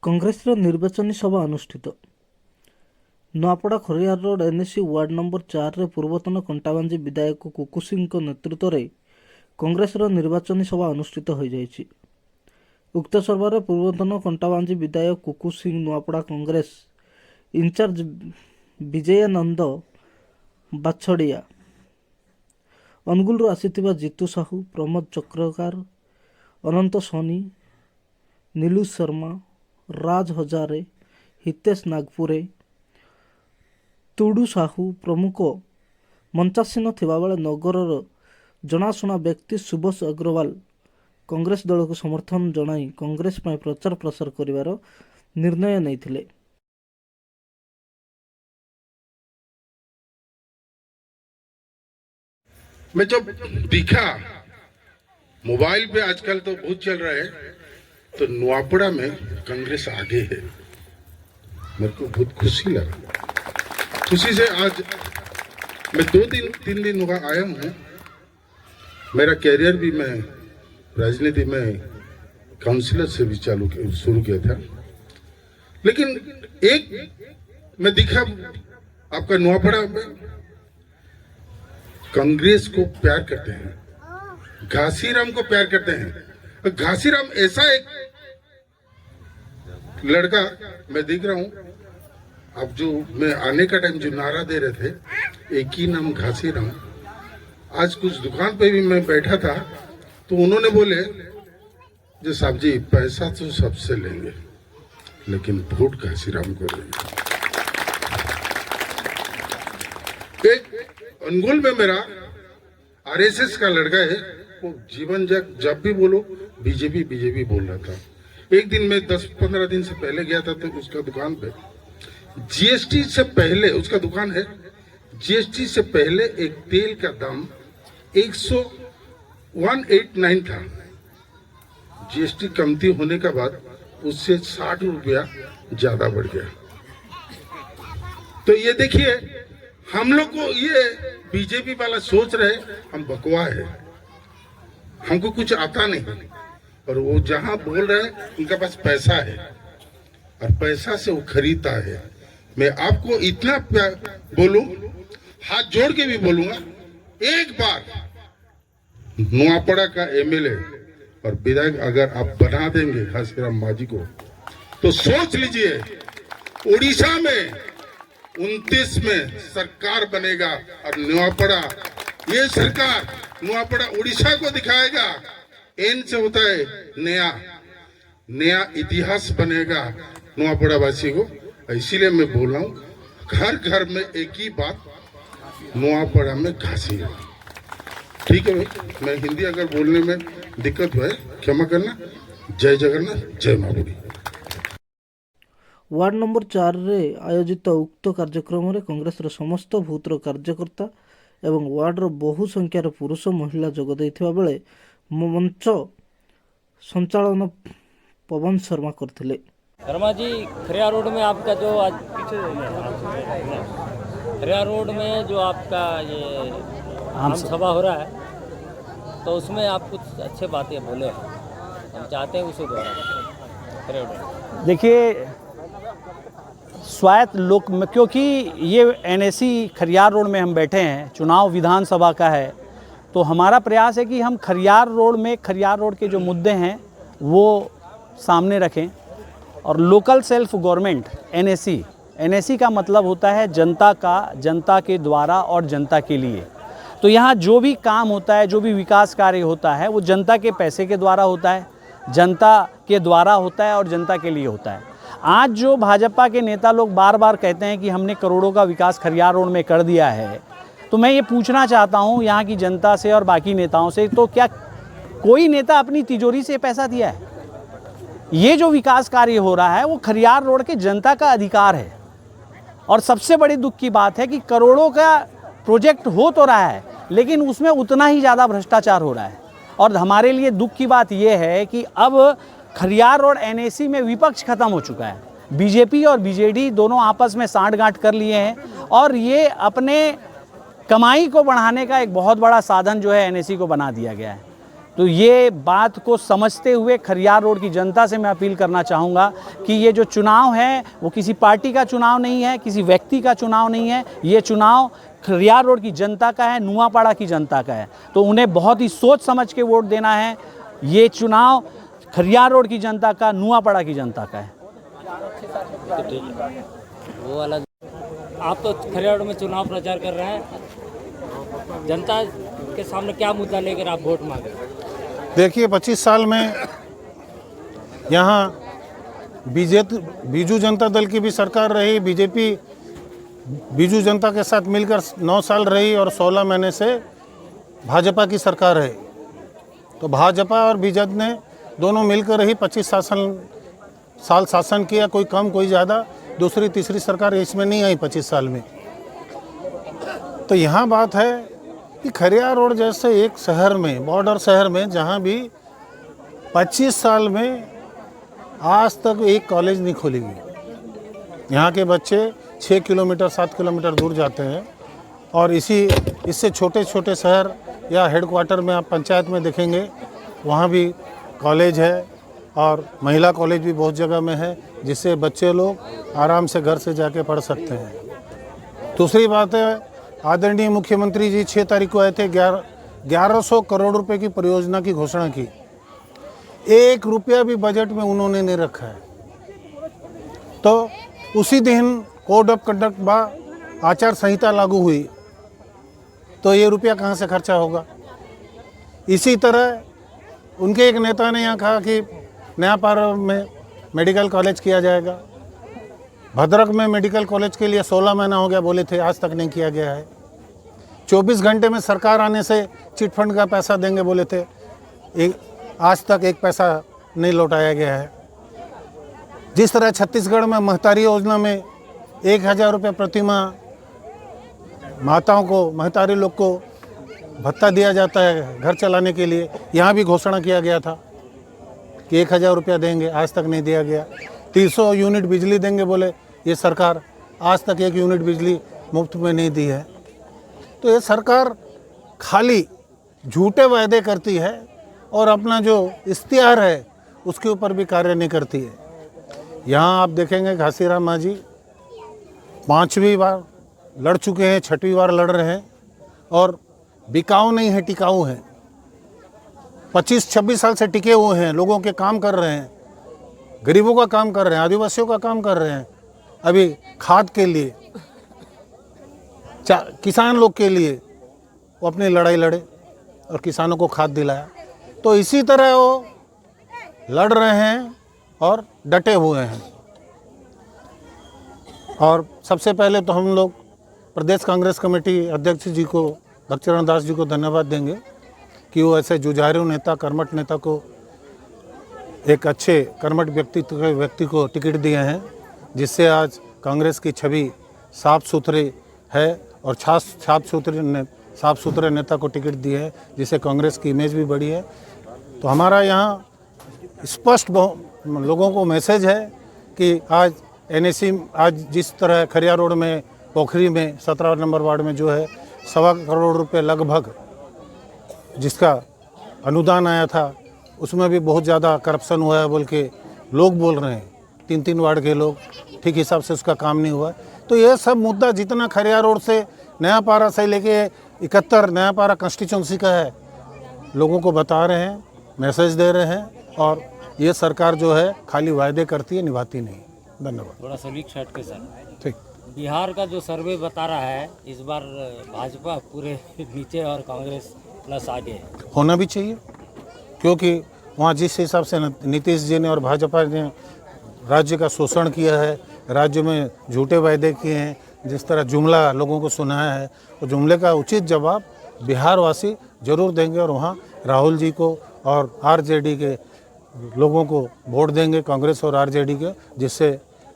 କଂଗ୍ରେସର ନିର୍ବାଚନୀ ସଭା ଅନୁଷ୍ଠିତ। Nuapada Khariar road NAC ward number 4ରେ ପୂର୍ବତନ କଣ୍ଟାବାଞ୍ଜି ବିଧାୟକ କୁକୁ ସିଂଙ୍କ ନେତୃତ୍ୱରେ କଂଗ୍ରେସର ନିର୍ବାଚନୀ ସଭା ଅନୁଷ୍ଠିତ ହୋଇଯାଇଛି। ଉକ୍ତ ସଭାରେ ପୂର୍ବତନ କଣ୍ଟାବାଞ୍ଜି ବିଧାୟକ କୁକୁ ସିଂ, ନୂଆପଡ଼ା କଂଗ୍ରେସ ଇନଚାର୍ଜ ବିଜୟାନନ୍ଦ ବାଛଡ଼ିଆ, ଅନୁଗୁଳରୁ ଆସିଥିବା ଜିତୁ ସାହୁ, ପ୍ରମୋଦ ଚକ୍ରକାର, ଅନନ୍ତ ସୋନି, नीलू शर्मा, राज हजारे, हितेश नागपुरे, तुडू साहू प्रमुख मंचासीन थिबा बेले नगरर जनाशुना व्यक्ति सुबोध अग्रवाल कांग्रेस दल को समर्थन जनाई कांग्रेस में प्रचार प्रसार करिवार निर्णय नैथिले। मैं जब दिखा मोबाइल पे आजकल तो बहुत चल रहा है, तो नूआपड़ा में कांग्रेस आगे है। मेरे को बहुत खुशी लगा। खुशी से आज मैं 2-3 दिन वहाँ आया हूँ। मेरा कैरियर भी मैं राजनीति में काउंसिलर से भी शुरू किया था, लेकिन एक मैं दिखा आपका नूआपड़ा में कांग्रेस को प्यार करते हैं, घासीराम को प्यार करते हैं। घासीराम ऐसा एक लड़का मैं दिख रहा हूं। अब जो मैं आने का टाइम जो नारा दे रहे थे, एक ही नाम घासीराम। आज कुछ दुकान पे भी मैं बैठा था तो उन्होंने बोले, जो साहब जी पैसा तो सबसे लेंगे लेकिन वोट घासीराम को लेंगे। एक अनुगुल में मेरा आरएसएस का लड़का है, वो जीवन जब भी बोलो बीजेपी बोल रहा था। एक दिन मैं 10-15 दिन से पहले गया था तो उसका दुकान पे जीएसटी से पहले, उसका दुकान है, जीएसटी से पहले एक तेल का दाम 189 था। जीएसटी कमती होने के बाद उससे 60 रुपया ज्यादा बढ़ गया। तो ये देखिए, हम लोग को ये बीजेपी वाला सोच रहे हम बकवा है, हमको कुछ आता नहीं, और वो जहां बोल रहे हैं उनके पास पैसा है और पैसा से वो खरीदता है। मैं आपको इतना बोलूं, हाथ जोड़ के भी बोलूंगा, एक बार नूआपड़ा का एमएलए और विधायक अगर आप बना देंगे घासीराम मांझी को, तो सोच लीजिए उड़ीसा में 29 में सरकार बनेगा और नूआपड़ा, ये सरकार नूआपड़ा उड़ीसा को दिखाएगा। एन से होता है नया इतिहास बनेगा नूआपड़ा वासी को। इसीलिए मैं बोल रहा हूँ, घर घर में एक ही बात, नूआपड़ा में घासी है। ठीक है भाई, मैं हिंदी अगर बोलने में दिक्कत हुआ है क्षमा करना। जय जगन्नाथ, जय मां बुढ़ी। वार्ड नंबर 4 रे आयोजित उक्त कार्यक्रम में कांग्रेस समस्त भूतर कार्यकर्ता एवं वार्डर बहु संख्यार पुरुष महिला जोगद बेले मंच संचालन पवन शर्मा करथिले। शर्मा जी, खरिया रोड में आपका जो आज खरिया रोड में जो आपका ये आम सभा हो रहा है, तो उसमें आप कुछ अच्छे बातें बोले हैं, हम चाहते हैं उसे दोहरा खरिया रोड। देखिए, स्वायत्त लोक में, क्योंकि ये एनएसी खरियार रोड में हम बैठे हैं, चुनाव विधानसभा का है, तो हमारा प्रयास है कि हम खरियार रोड के जो मुद्दे हैं वो सामने रखें। और लोकल सेल्फ गवर्नमेंट एनएसी का मतलब होता है जनता के द्वारा और जनता के लिए। तो यहाँ जो भी काम होता है, जो भी विकास कार्य होता है, वो जनता के पैसे के द्वारा होता है, जनता के द्वारा होता है और जनता के लिए होता है। आज जो भाजपा के नेता लोग बार बार कहते हैं कि हमने करोड़ों का विकास खरियार रोड में कर दिया है, तो मैं ये पूछना चाहता हूँ यहाँ की जनता से और बाकी नेताओं से, तो क्या कोई नेता अपनी तिजोरी से पैसा दिया है? ये जो विकास कार्य हो रहा है वो खरियार रोड के जनता का अधिकार है। और सबसे बड़ी दुख की बात है कि करोड़ों का प्रोजेक्ट हो तो रहा है, लेकिन उसमें उतना ही ज़्यादा भ्रष्टाचार हो रहा है। और हमारे लिए दुख की बात यह है कि अब खरियार रोड एनएसी में विपक्ष खत्म हो चुका है। बीजेपी और बीजेडी दोनों आपस में सांठगांठ कर लिए हैं और ये अपने कमाई को बढ़ाने का एक बहुत बड़ा साधन जो है एनएसी को बना दिया गया है। तो ये बात को समझते हुए खरियार रोड की जनता से मैं अपील करना चाहूँगा कि ये जो चुनाव है वो किसी पार्टी का चुनाव नहीं है, किसी व्यक्ति का चुनाव नहीं है, ये चुनाव खरियार रोड की जनता का है, नुआपाड़ा की जनता का है। तो उन्हें बहुत ही सोच समझ के वोट देना है। ये चुनाव खरियार रोड की जनता का, नुआपाड़ा की जनता का है। तो ठीक है, वो वाला आप तो खरियार में चुनाव प्रचार कर रहे हैं, जनता के सामने क्या मुद्दा लेकर आप वोट मांगे? देखिए 25 साल में यहाँ बीजू जनता दल की भी सरकार रही, बीजेपी बीजू जनता के साथ मिलकर 9 साल रही और 16 महीने से भाजपा की सरकार है। तो भाजपा और बीजेपी ने दोनों मिलकर ही 25 साल शासन किया, कोई कम कोई ज़्यादा। दूसरी तीसरी सरकार इसमें नहीं आई 25 साल में। तो यहाँ बात है कि खरियार रोड जैसे एक शहर में, बॉर्डर शहर में, जहाँ भी 25 साल में आज तक एक कॉलेज नहीं खोलेगी। यहाँ के बच्चे 6 किलोमीटर 7 किलोमीटर दूर जाते हैं और इससे छोटे छोटे शहर या हेडक्वार्टर में आप पंचायत में देखेंगे, वहाँ भी कॉलेज है और महिला कॉलेज भी बहुत जगह में है, जिससे बच्चे लोग आराम से घर से जाके पढ़ सकते हैं। दूसरी बात है, आदरणीय मुख्यमंत्री जी 6 तारीख को आए थे, 1100 करोड़ रुपए की परियोजना की घोषणा की। 1 रुपया भी बजट में उन्होंने नहीं रखा है। तो उसी दिन कोड ऑफ कंडक्ट बा आचार संहिता लागू हुई, तो ये रुपया कहाँ से खर्चा होगा? इसी तरह उनके एक नेता ने यहाँ कहा कि नयापारा में मेडिकल कॉलेज किया जाएगा। भद्रक में मेडिकल कॉलेज के लिए 16 महीना हो गया बोले थे, आज तक नहीं किया गया है। 24 घंटे में सरकार आने से चिट फंड का पैसा देंगे बोले थे, आज तक एक पैसा नहीं लौटाया गया है। जिस तरह छत्तीसगढ़ में महतारी योजना में 1000 रुपये प्रति माह माताओं को, महतारी लोग को भत्ता दिया जाता है घर चलाने के लिए, यहाँ भी घोषणा किया गया था कि 1000 रुपया देंगे, आज तक नहीं दिया गया। 300 यूनिट बिजली देंगे बोले ये सरकार, आज तक 1 यूनिट बिजली मुफ्त में नहीं दी है। तो ये सरकार खाली झूठे वायदे करती है और अपना जो इश्तिहार है उसके ऊपर भी कार्य नहीं करती है। यहाँ आप देखेंगे घासीराम मांझी 5वीं बार लड़ चुके हैं, 6वीं बार लड़ रहे हैं और बिकाऊ नहीं है, टिकाऊ है। 25-26 साल से टिके हुए हैं, लोगों के काम कर रहे हैं, गरीबों का काम कर रहे हैं, आदिवासियों का काम कर रहे हैं। अभी खाद के लिए, किसान लोग के लिए वो अपनी लड़ाई लड़े और किसानों को खाद दिलाया। तो इसी तरह वो लड़ रहे हैं और डटे हुए हैं। और सबसे पहले तो हम लोग प्रदेश कांग्रेस कमेटी अध्यक्ष जी को, भक्तचरण दास जी को धन्यवाद देंगे कि वो ऐसे जुझारू नेता, कर्मठ नेता को, एक अच्छे कर्मठ व्यक्ति को टिकट दिए हैं, जिससे आज कांग्रेस की छवि साफ सुथरी है और साफ सुथरे नेता को टिकट दिए है, जिससे कांग्रेस की इमेज भी बढ़ी है। तो हमारा यहाँ स्पष्ट लोगों को मैसेज है कि आज एनएसी, आज जिस तरह खरियार रोड में, पोखरी में 17 नंबर वार्ड में जो है 1.25 करोड़ रुपए लगभग जिसका अनुदान आया था, उसमें भी बहुत ज़्यादा करप्शन हुआ है बोल के लोग बोल रहे हैं। 3 वार्ड के लोग, ठीक हिसाब से उसका काम नहीं हुआ। तो ये सब मुद्दा जितना खरियार रोड से नयापारा से लेके 71 नयापारा कंस्टिट्यूंसी का है, लोगों को बता रहे हैं, मैसेज दे रहे हैं। और ये सरकार जो है खाली वायदे करती है, निभाती नहीं। धन्यवाद। थोड़ा सा वीक शर्ट के साथ, ठीक। बिहार का जो सर्वे बता रहा है इस बार भाजपा पूरे नीचे और कांग्रेस प्लस आगे है। होना भी चाहिए, क्योंकि वहाँ जिस हिसाब से नीतीश जी ने और भाजपा ने राज्य का शोषण किया है, राज्य में झूठे वायदे किए हैं, जिस तरह जुमला लोगों को सुनाया है, वो जुमले का उचित जवाब बिहार वासी जरूर देंगे और वहाँ राहुल जी को और आरजेडी के लोगों को वोट देंगे, कांग्रेस और आरजेडी के, जिससे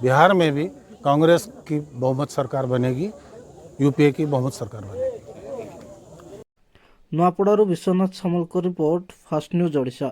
बिहार में भी कांग्रेस की बहुमत सरकार बनेगी, यूपीए की बहुमत सरकार बनेगी। नुआपड़ारू Vishwanath Samalkar report, fast news Odisha.